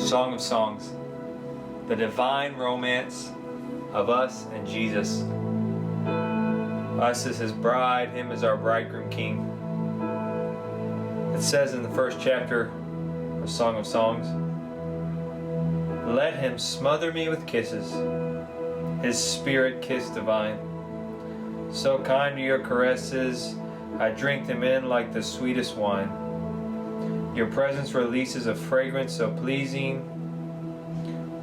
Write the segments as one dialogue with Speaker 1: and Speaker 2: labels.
Speaker 1: Song of Songs, the divine romance of us and Jesus. Us as his bride, him as our bridegroom king. It says in the first chapter of Song of Songs, let him smother me with kisses, his spirit kiss divine. So kind are your caresses, I drink them in like the sweetest wine. Your presence releases a fragrance so pleasing,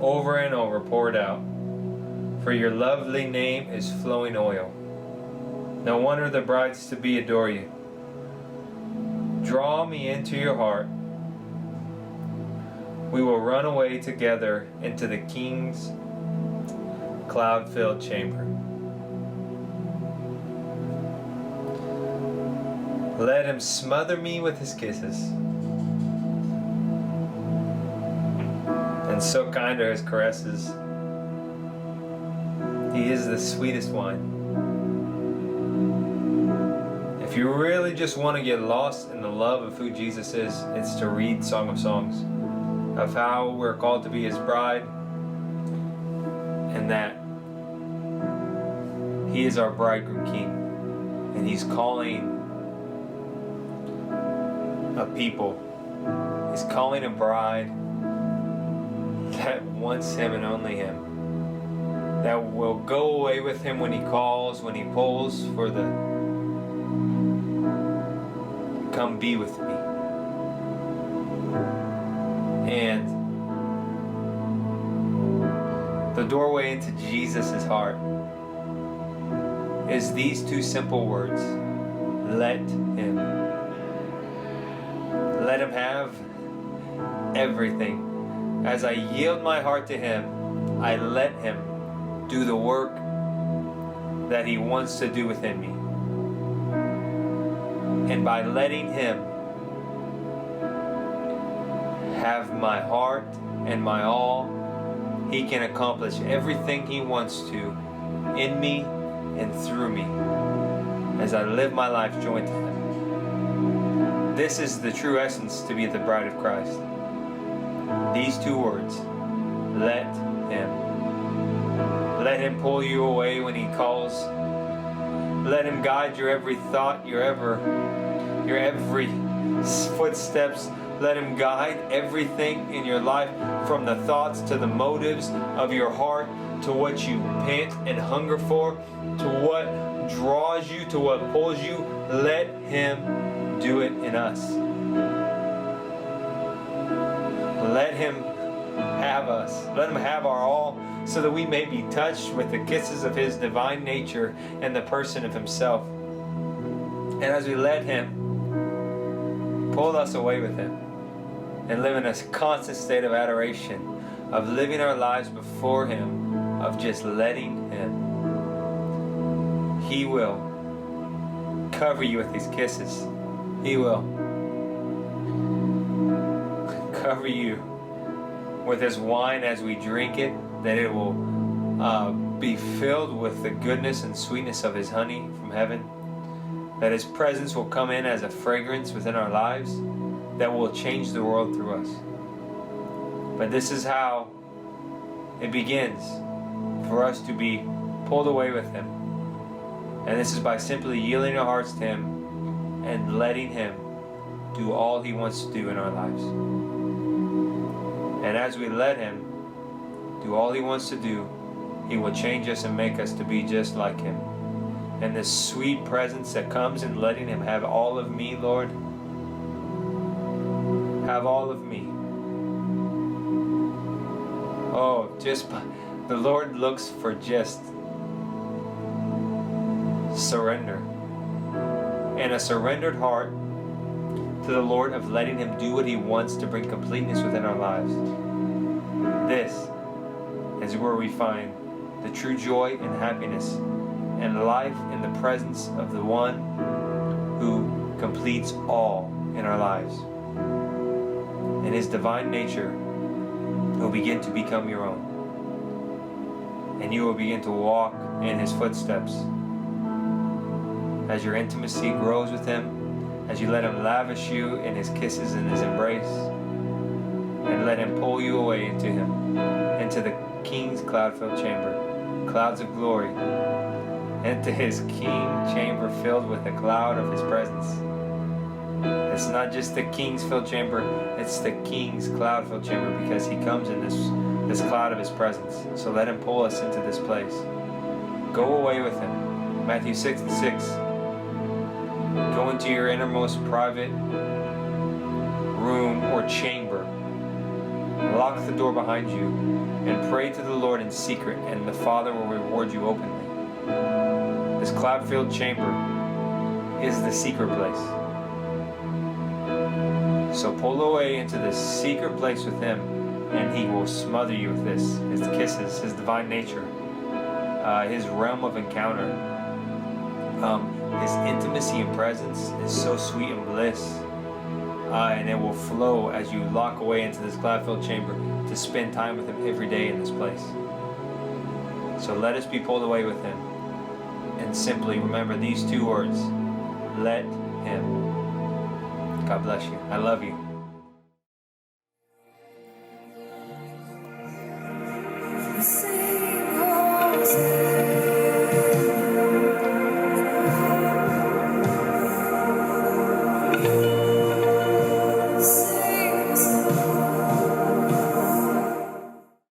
Speaker 1: over and over poured out. For your lovely name is flowing oil. No wonder the brides to be adore you. Draw me into your heart. We will run away together into the King's cloud-filled chamber. Let him smother me with his kisses. And so kind are his caresses. He is the sweetest wine. If you really just want to get lost in the love of who Jesus is, it's to read Song of Songs, of how we're called to be his bride, and that he is our bridegroom king, and he's calling a people. He's calling a bride that wants him and only him, that will go away with him when he calls, when he pulls for the come be with me. And the doorway into Jesus' heart is these two simple words: let him. Let him have everything. As I yield my heart to him, I let him do the work that he wants to do within me. And by letting him have my heart and my all, he can accomplish everything he wants to in me and through me as I live my life joined to him. This is the true essence to be the bride of Christ. These two words: let him. Let him pull you away when he calls. Let him guide your every thought, your every footsteps. Let him guide everything in your life, from the thoughts to the motives of your heart, to what you pant and hunger for, to what draws you, to what pulls you. Let him do it in us. Let him have us. Let him have our all, so that we may be touched with the kisses of his divine nature and the person of himself. And as we let him pull us away with him and live in a constant state of adoration, of living our lives before him, of just letting him, he will cover you with these kisses. He will cover you with his wine as we drink it, that it will be filled with the goodness and sweetness of his honey from heaven, that his presence will come in as a fragrance within our lives that will change the world through us. But this is how it begins, for us to be pulled away with him. And this is by simply yielding our hearts to him and letting him do all he wants to do in our lives. And as we let him do all he wants to do, he will change us and make us to be just like him. And this sweet presence that comes in letting him have all of me, Lord, have all of me. Oh, the Lord looks for just surrender. And a surrendered heart to the Lord, of letting him do what he wants to bring completeness within our lives. This is where we find the true joy and happiness and life in the presence of the one who completes all in our lives. And his divine nature will begin to become your own. And you will begin to walk in his footsteps. As your intimacy grows with him, as you let him lavish you in his kisses and his embrace, and let him pull you away into him, into the king's cloud-filled chamber, clouds of glory, into his king chamber filled with a cloud of his presence. It's not just the king's filled chamber, it's the king's cloud-filled chamber, because he comes in this cloud of his presence. So let him pull us into this place. Go away with him. Matthew 6:6. Go into your innermost private room or chamber. Lock the door behind you and pray to the Lord in secret, and the Father will reward you openly. This cloud-filled chamber is the secret place. So pull away into this secret place with him, and he will smother you with his kisses, his divine nature, his realm of encounter. His intimacy and presence is so sweet and bliss. And it will flow as you lock away into this cloud-filled chamber to spend time with him every day in this place. So let us be pulled away with him. And simply remember these two words: let him. God bless you. I love you.